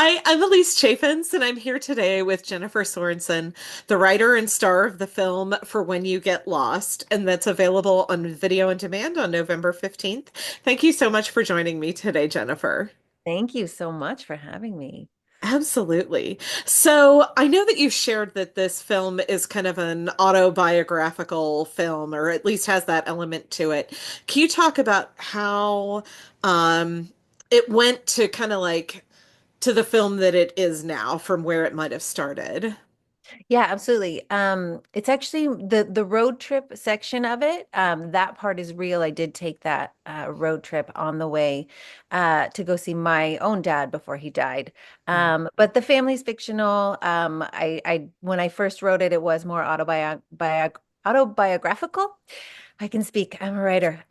Hi, I'm Elise Chaffins, and I'm here today with Jennifer Sorenson, the writer and star of the film For When You Get Lost, and that's available on video on demand on November 15th. Thank you so much for joining me today, Jennifer. Thank you so much for having me. Absolutely. So I know that you've shared that this film is kind of an autobiographical film, or at least has that element to it. Can you talk about how it went to kind of like to the film that it is now from where it might have started? Yeah, absolutely. It's actually the road trip section of it. That part is real. I did take that road trip on the way to go see my own dad before he died. But the family's fictional. I when I first wrote it, it was more autobiographical. I can speak. I'm a writer.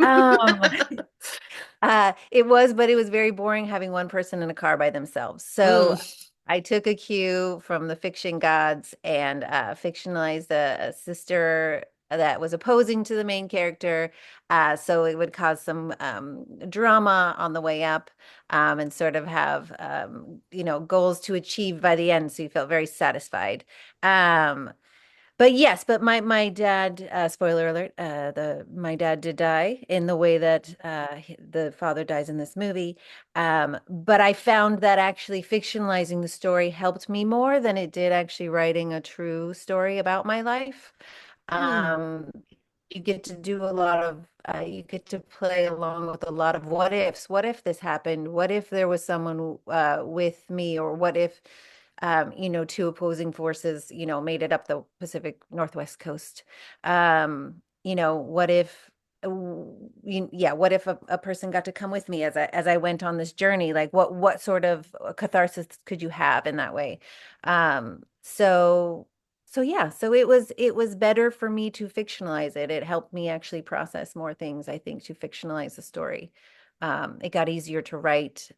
It was, but it was very boring having one person in a car by themselves. So Mm. I took a cue from the fiction gods and fictionalized a sister that was opposing to the main character. So it would cause some drama on the way up, and sort of have goals to achieve by the end. So you felt very satisfied. Um, but yes, but my dad, spoiler alert, the my dad did die in the way that the father dies in this movie. But I found that actually fictionalizing the story helped me more than it did actually writing a true story about my life. Mm. Um, you get to do a lot of you get to play along with a lot of what ifs. What if this happened? What if there was someone with me? Or what if two opposing forces, made it up the Pacific Northwest coast? What if what if a person got to come with me as I went on this journey? Like what sort of catharsis could you have in that way? So yeah, so it was better for me to fictionalize it. It helped me actually process more things, I think, to fictionalize the story. It got easier to write.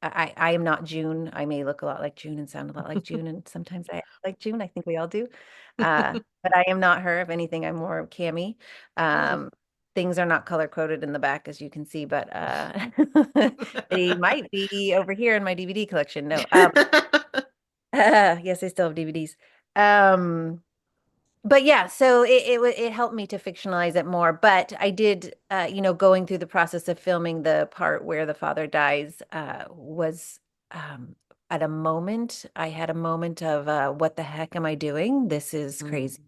I am not June. I may look a lot like June and sound a lot like June, and sometimes I act like June. I think we all do. But I am not her. If anything, I'm more of Cammy. Mm. Um, things are not color coded in the back, as you can see, but they might be over here in my DVD collection. No. Yes, I still have DVDs. Um, but yeah, so it helped me to fictionalize it more. But I did, going through the process of filming the part where the father dies, was um, at a moment. I had a moment of what the heck am I doing? This is Mm. crazy.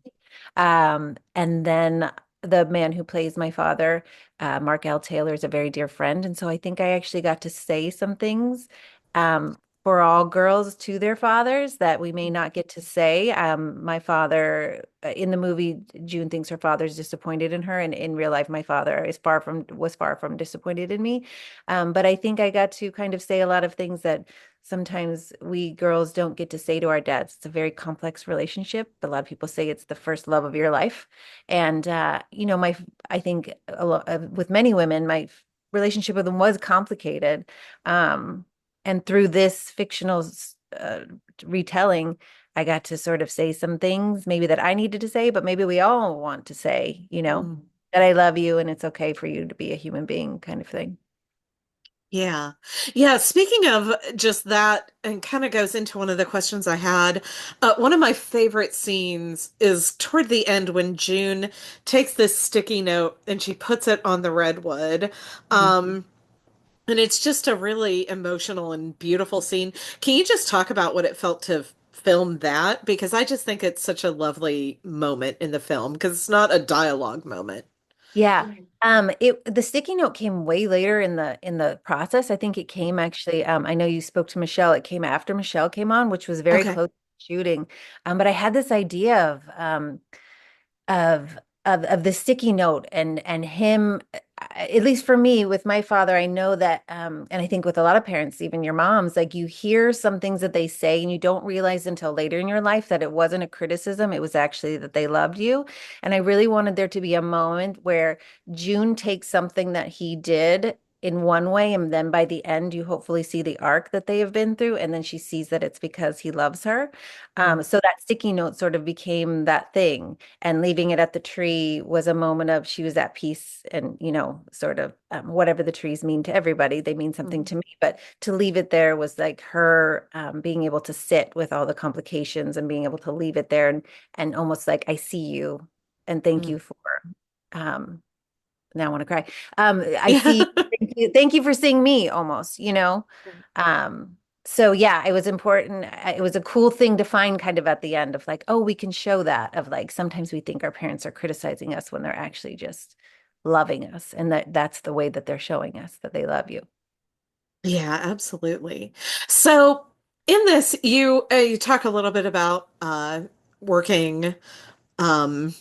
And then the man who plays my father, Mark L. Taylor, is a very dear friend, and so I think I actually got to say some things. Um, for all girls to their fathers that we may not get to say. My father, in the movie, June thinks her father's disappointed in her, and in real life, my father was far from disappointed in me. But I think I got to kind of say a lot of things that sometimes we girls don't get to say to our dads. It's a very complex relationship. A lot of people say it's the first love of your life, and I think with many women, my relationship with them was complicated. Um, and through this fictional uh, retelling, I got to sort of say some things maybe that I needed to say, but maybe we all want to say, Mm. that I love you and it's okay for you to be a human being kind of thing. Yeah. Yeah. Speaking of just that, and kind of goes into one of the questions I had, one of my favorite scenes is toward the end when June takes this sticky note and she puts it on the redwood. Mhm. Um, and it's just a really emotional and beautiful scene. Can you just talk about what it felt to film that? Because I just think it's such a lovely moment in the film because it's not a dialogue moment. Yeah. The sticky note came way later in the process. I think it came actually, I know you spoke to Michelle. It came after Michelle came on, which was very Okay. close to shooting. But I had this idea of of the sticky note and him, at least for me with my father. I know that and I think with a lot of parents, even your moms, like you hear some things that they say and you don't realize until later in your life that it wasn't a criticism, it was actually that they loved you. And I really wanted there to be a moment where June takes something that he did in one way, and then by the end, you hopefully see the arc that they have been through, and then she sees that it's because he loves her. Mm, So that sticky note sort of became that thing, and leaving it at the tree was a moment of she was at peace, and sort of whatever the trees mean to everybody, they mean something mm, to me. But to leave it there was like her being able to sit with all the complications and being able to leave it there, and almost like I see you, and thank mm. you for. Um, now I want to cry. I Yeah. see. Thank you for seeing me almost, Um, so yeah, it was important. It was a cool thing to find kind of at the end of like, oh, we can show that of like sometimes we think our parents are criticizing us when they're actually just loving us, and that's the way that they're showing us that they love you. Yeah, absolutely. So in this, you talk a little bit about working um,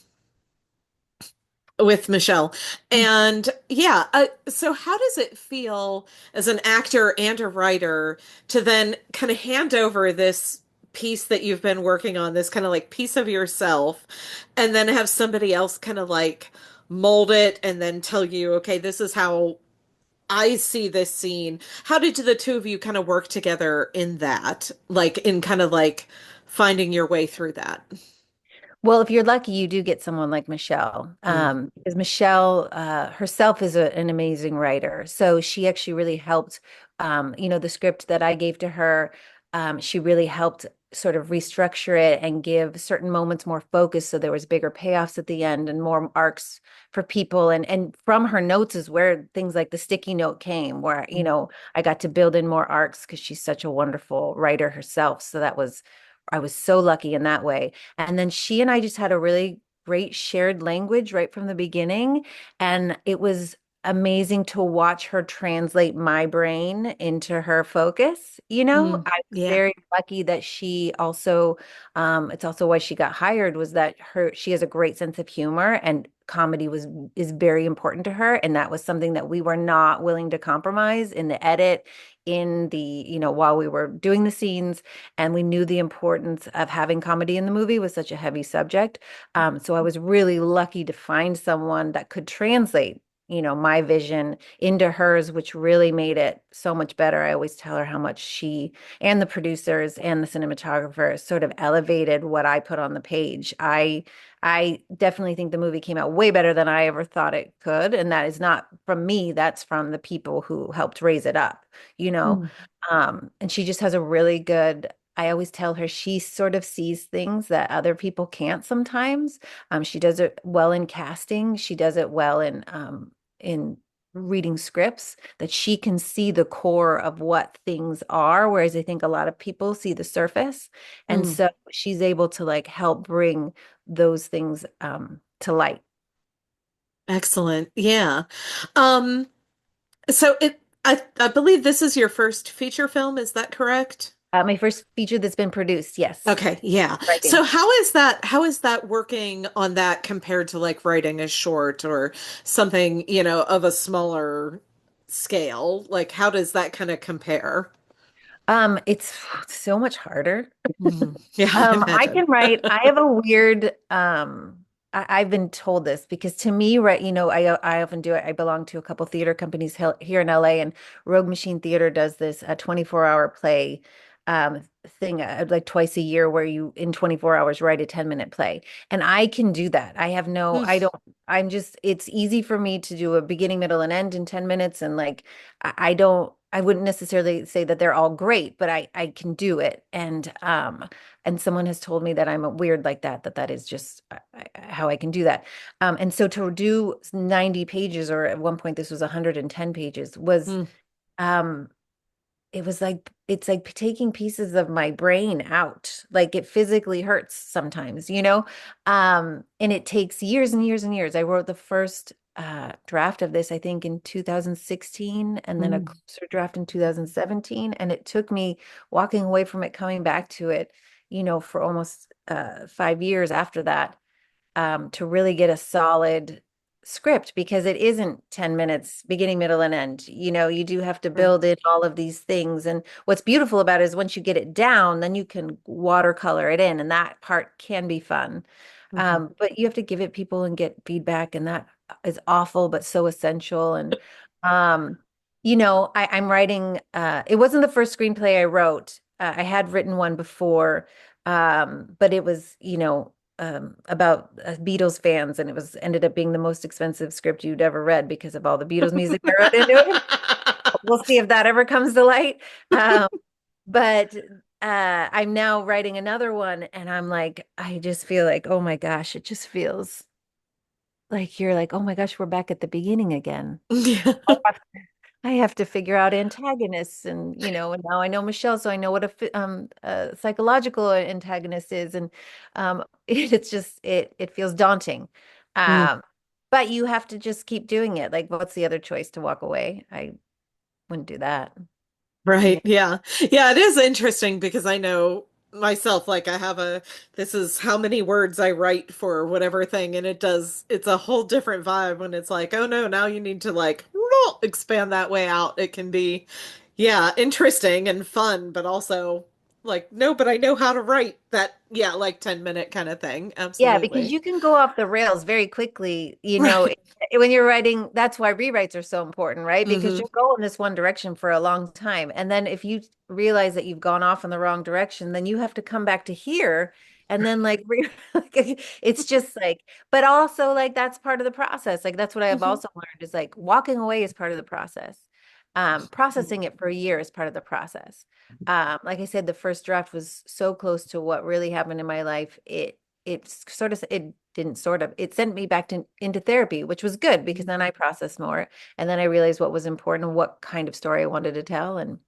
with Michelle, and yeah. So how does it feel as an actor and a writer to then kind of hand over this piece that you've been working on, this kind of like piece of yourself, and then have somebody else kind of like mold it and then tell you, okay, this is how I see this scene. How did the two of you kind of work together in that? Like in kind of like finding your way through that? Well, if you're lucky, you do get someone like Michelle, Mm, because Michelle herself is an amazing writer. So she actually really helped, the script that I gave to her. She really helped sort of restructure it and give certain moments more focus, so there was bigger payoffs at the end and more arcs for people. And from her notes is where things like the sticky note came, where I got to build in more arcs because she's such a wonderful writer herself. So I was so lucky in that way. And then she and I just had a really great shared language right from the beginning. And it was amazing to watch her translate my brain into her focus. mm, I was yeah. very lucky that she also, it's also why she got hired, was that she has a great sense of humor, and comedy is very important to her. And that was something that we were not willing to compromise in the edit, in the, while we were doing the scenes, and we knew the importance of having comedy in the movie was such a heavy subject. So I was really lucky to find someone that could translate, my vision into hers, which really made it so much better. I always tell her how much she and the producers and the cinematographer sort of elevated what I put on the page. I definitely think the movie came out way better than I ever thought it could, and that is not from me. That's from the people who helped raise it up, you know. Mm, And she just has a really good, I always tell her she sort of sees things that other people can't sometimes. She does it well in casting. She does it well in reading scripts, that she can see the core of what things are, whereas I think a lot of people see the surface. And mm. so she's able to like help bring those things to light. Excellent. Yeah. Um, so I believe this is your first feature film, is that correct? My first feature that's been produced, yes, Okay, yeah. writing. So how is that working on that compared to like writing a short or something, of a smaller scale? Like how does that kind of compare? It's so much harder. Mhm. Yeah, I I imagine. can write. I have a weird, I've been told this because to me, right, I often do it. I belong to a couple theater companies here in LA, and Rogue Machine Theater does this a 24-hour play thing like twice a year, where you in 24 hours write a 10-minute play. And I can do that. I Mm, don't, it's easy for me to do a beginning, middle, and end in 10 minutes. And like, I don't, I wouldn't necessarily say that they're all great, but I can do it. And someone has told me that I'm a weird like that, that is just how I can do that. And so to do 90 pages, or at one point this was 110 pages, mm, um, it was like, it's like taking pieces of my brain out. Like it physically hurts sometimes, and it takes years and years and years. I wrote the first draft of this, I think, in 2016, and then a mm. closer draft in 2017. And it took me walking away from it, coming back to it, for almost 5 years after that, to really get a solid script, because it isn't 10 minutes beginning, middle, and end. You do have to Right. build in all of these things. And what's beautiful about it is once you get it down, then you can watercolor it in, and that part can be fun. Mhm. But you have to give it people and get feedback, and that is awful, but so essential. And um, I'm writing, it wasn't the first screenplay I wrote. I had written one before, but it was, about Beatles fans, and it was ended up being the most expensive script you'd ever read because of all the Beatles music I wrote into it. We'll see if that ever comes to light. Um, but I'm now writing another one, and I'm like, I just feel like, oh my gosh, it just feels like you're like, oh my gosh, we're back at the beginning again. Yeah. I have to figure out antagonists, and and now I know Michelle, so I know what a psychological antagonist is, and it's just it feels daunting. Mm. Um, but you have to just keep doing it. Like, what's the other choice? To walk away? I wouldn't do that. Right. Yeah. Yeah. Yeah, it is interesting because I know myself, like I have this is how many words I write for whatever thing, and it's a whole different vibe when it's like, oh no, now you need to like expand that way out. It can be, yeah, interesting and fun, but also like, no, but I know how to write that, yeah, like 10-minute kind of thing. Yeah, because Absolutely. you can go off the rails very quickly, Right. when you're writing, that's why rewrites are so important, right? Because Hmm. you'll go in this one direction for a long time. And then if you realize that you've gone off in the wrong direction, then you have to come back to here and then like, it's just like, but also like that's part of the process. Like that's what I have Hmm. also learned is like walking away is part of the process. Processing it for a year is part of the process. Like I said, the first draft was so close to what really happened in my life. It didn't sort of it sent me back into therapy, which was good because then I processed more, and then I realized what was important and what kind of story I wanted to tell. And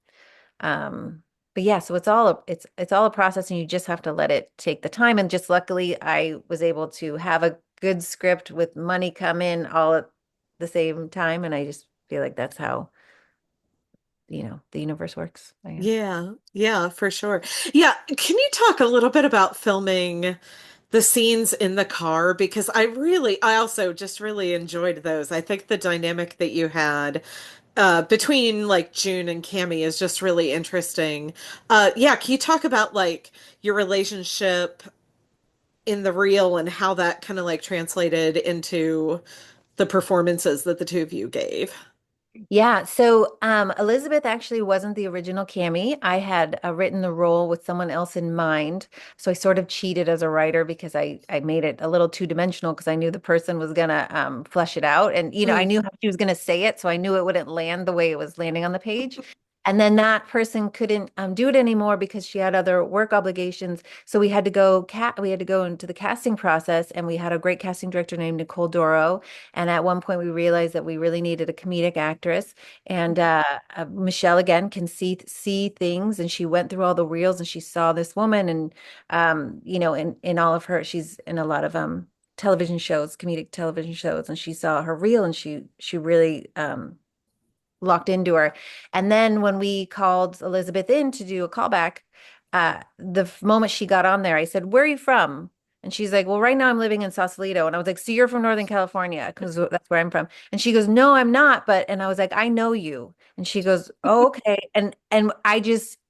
but yeah, so it's all a process, and you just have to let it take the time. And just luckily I was able to have a good script with money come in all at the same time, and I just feel like that's how the universe works, I guess. Yeah, yeah, for sure. Yeah, can you talk a little bit about filming the scenes in the car? Because I also just really enjoyed those. I think the dynamic that you had between like June and Cammy is just really interesting. Yeah, can you talk about like your relationship in the real and how that kind of like translated into the performances that the two of you gave? Yeah, so Elizabeth actually wasn't the original Cammy. I had written the role with someone else in mind. So I sort of cheated as a writer because I made it a little two-dimensional because I knew the person was gonna flesh it out. And I Mm. knew how she was gonna say it, so I knew it wouldn't land the way it was landing on the page. And then that person couldn't do it anymore because she had other work obligations. So we had to go into the casting process, and we had a great casting director named Nicole Doro. And at one point, we realized that we really needed a comedic actress. And Michelle again can see things, and she went through all the reels, and she saw this woman, and in all of her, she's in a lot of television shows, comedic television shows, and she saw her reel, and she really locked into her. And then when we called Elizabeth in to do a callback, moment she got on there, I said, "Where are you from?" And she's like, "Well, right now I'm living in Sausalito." And I was like, "So you're from Northern California?" Because that's where I'm from. And she goes, "No, I'm not." And I was like, "I know you." And she goes, "Oh, okay."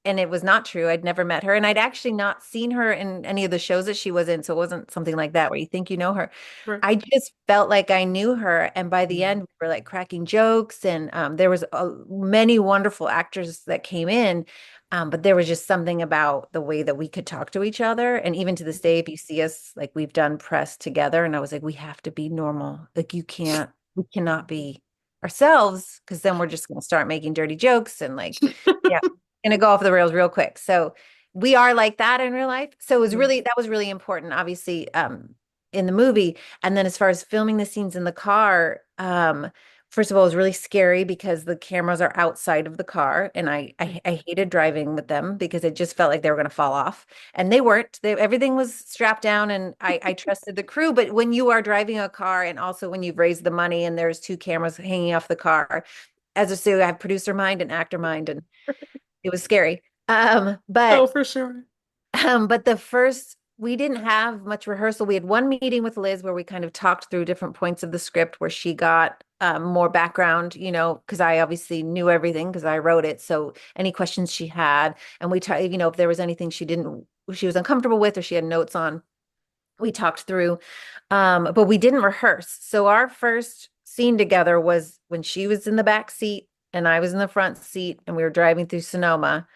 And it was not true. I'd never met her. And I'd actually not seen her in any of the shows that she was in. So it wasn't something like that where you think you know her. Right. I just felt like I knew her, and by the end, we were like cracking jokes, and there was many wonderful actors that came in, but there was just something about the way that we could talk to each other, and even to this day, if you see us, like we've done press together, and I was like, we have to be normal. Like we cannot be ourselves, because then we're just going to start making dirty jokes and like, yeah, gonna go off the rails real quick. So we are like that in real life. So that was really important, obviously, in the movie. And then as far as filming the scenes in the car, first of all, it was really scary because the cameras are outside of the car, and I hated driving with them because it just felt like they were going to fall off, and they weren't. Everything was strapped down, and I trusted the crew. But when you are driving a car, and also when you've raised the money, and there's two cameras hanging off the car, as I say, I have producer mind and actor mind, and it was scary. Oh, But for sure. but we didn't have much rehearsal. We had one meeting with Liz where we kind of talked through different points of the script where she got more background, because I obviously knew everything because I wrote it. So any questions she had, and we talked, if there was anything she was uncomfortable with or she had notes on, we talked through. But we didn't rehearse. So our first scene together was when she was in the back seat and I was in the front seat and we were driving through Sonoma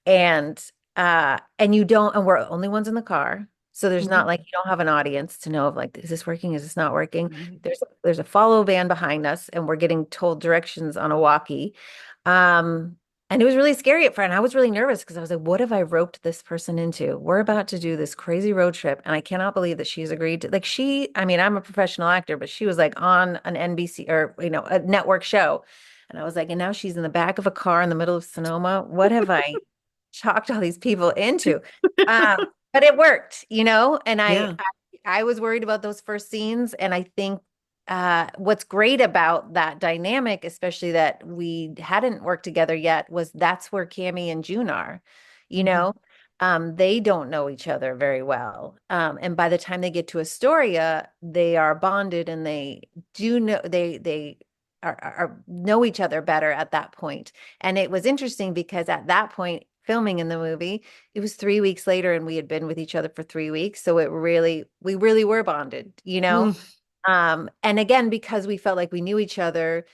and you don't and we're the only ones in the car. So there's not Mhm. like you don't have an audience to know of like, is this working? Is this not working? Right. There's a follow van behind us and we're getting told directions on a walkie. Um and it was really scary at first. And I was really nervous because I was like, what have I roped this person into? We're about to do this crazy road trip. And I cannot believe that she's agreed to I mean, I'm a professional actor, but she was like on an NBC or, a network show. And I was like, and now she's in the back of a car in the middle of Sonoma. What have I chalked all these people into? Um, but it worked, and Yeah. I was worried about those first scenes. And I think what's great about that dynamic, especially that we hadn't worked together yet, was that's where Cammie and June are, you Mhm. know. They don't know each other very well. And by the time they get to Astoria, they are bonded and they do know they are know each other better at that point. And it was interesting because at that point, filming in the movie, it was 3 weeks later and we had been with each other for 3 weeks. So we really were bonded, Mm. And again, because we felt like we knew each other,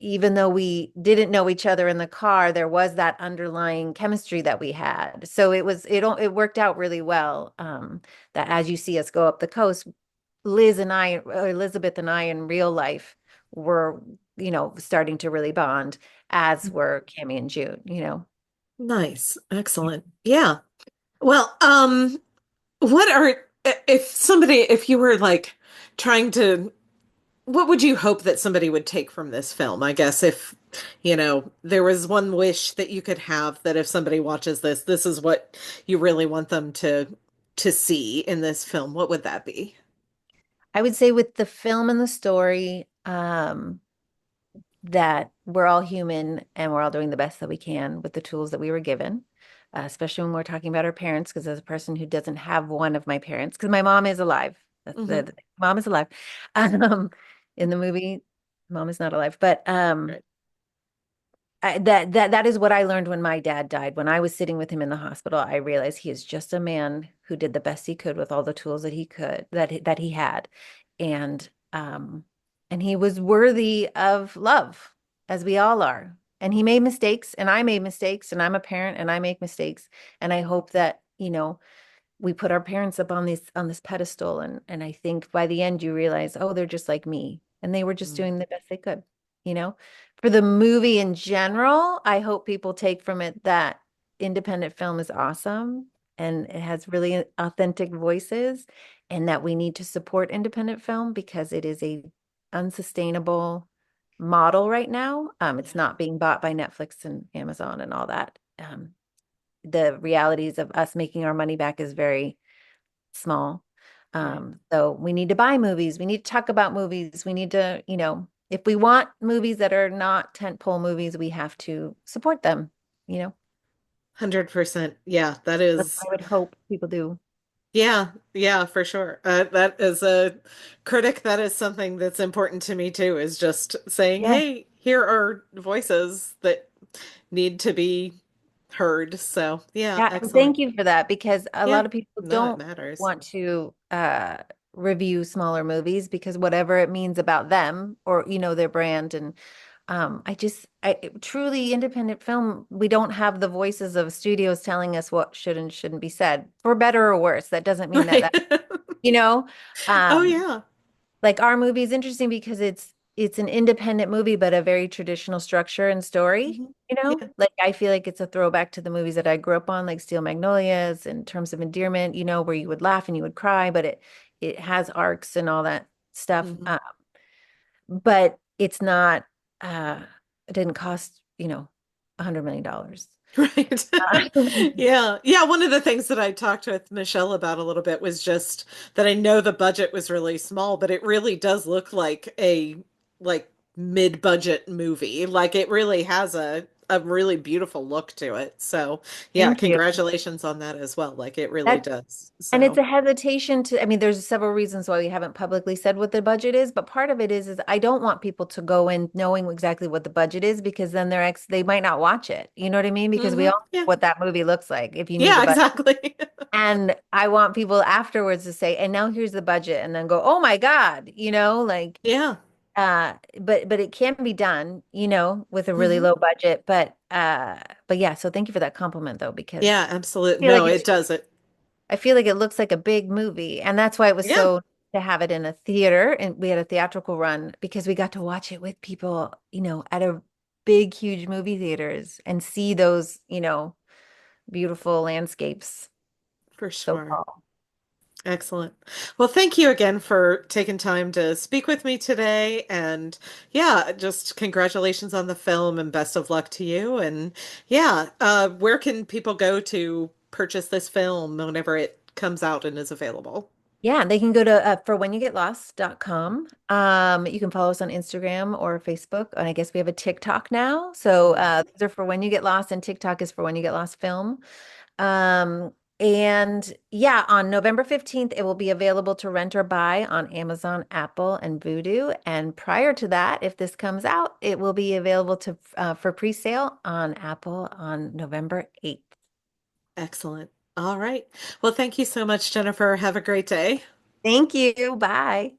even though we didn't know each other in the car, there was that underlying chemistry that we had. So it worked out really well. That as you see us go up the coast, Elizabeth and I in real life were, starting to really bond, as were Cammie and June. Nice. Excellent. Yeah. Well, what are if you were like trying to what would you hope that somebody would take from this film? I guess if, there was one wish that you could have that if somebody watches this, this is what you really want them to see in this film, what would that be? I would say with the film and the story, that we're all human and we're all doing the best that we can with the tools that we were given, especially when we're talking about our parents. Because as a person who doesn't have one of my parents, because my mom is alive, Hmm. mom is alive. Um, in the movie, mom is not alive, but Right. that is what I learned when my dad died. When I was sitting with him in the hospital, I realized he is just a man who did the best he could with all the tools that he could that he had, and um and he was worthy of love, as we all are. And he made mistakes, and I made mistakes, and I'm a parent, and I make mistakes, and I hope that we put our parents up on this pedestal, and I think by the end you realize, oh, they're just like me and they were just Mm. doing the best they could, you know. For the movie in general, I hope people take from it that independent film is awesome and it has really authentic voices, and that we need to support independent film because it is a unsustainable model right now. It's Yeah. not being bought by Netflix and Amazon and all that. The realities of us making our money back is very small. Right. So we need to buy movies. We need to talk about movies. We need to, if we want movies that are not tentpole movies, we have to support them, you know. 100%. Yeah, that But is. I would hope people do. Yeah, yeah, for sure. That is a critic. That is something that's important to me too, is just saying, Yeah. hey, here are voices that need to be heard. So, yeah, Yeah, and excellent. thank you for that because a Yeah, lot of people no, it don't matters. want to review smaller movies because whatever it means about them or their brand. And I truly independent film, we don't have the voices of studios telling us what should and shouldn't be said, for better or worse. That doesn't mean that Right. that you know Oh, um yeah. like our movie is interesting because it's an independent movie, but a very traditional structure and story. Mhm. Yeah. Like I feel like it's a throwback to the movies that I grew up on, like Steel Magnolias, in terms of endearment, where you would laugh and you would cry, but it has arcs and all that stuff. Mhm. But it's not. It didn't cost $100 million. Right. Uh, Yeah. Yeah. One of the things that I talked with Michelle about a little bit was just that I know the budget was really small, but it really does look like a like mid-budget movie. Like it really has a really beautiful look to it. So, yeah, Thank you. congratulations on that as well. Like it really That does. And it's So, a hesitation to, I mean, there's several reasons why we haven't publicly said what the budget is, but part of it is I don't want people to go in knowing exactly what the budget is because then they might not watch it. You know what I mean? Because we all know yeah. what that movie looks like if you knew the Yeah, budget. exactly. And I want people afterwards to say, and now here's the budget, and then go, oh my God, like Yeah. But it can be done, with a really Hmm. low budget. But yeah, so thank you for that compliment though, because Yeah, absolutely. I feel No, like it does it. I feel like it looks like a big movie, and that's why it was Yeah, so to have it in a theater, and we had a theatrical run because we got to watch it with people, at a big, huge movie theaters and see those, beautiful landscapes for so sure. tall. Excellent. Well, thank you again for taking time to speak with me today. And yeah, just congratulations on the film and best of luck to you. And yeah, where can people go to purchase this film whenever it comes out and is available? Yeah, they can go to forwhenyoughtlost.com. You can follow us on Instagram or Facebook, and I guess we have a TikTok now. So those are for When You Get Lost, and TikTok is for When You Get Lost Film. And yeah, on November 15th, it will be available to rent or buy on Amazon, Apple, and Vudu. And prior to that, if this comes out, it will be available to for pre-sale on Apple on November 8th. Excellent. All right. Well, thank you so much, Jennifer. Have a great day. Thank you. Bye.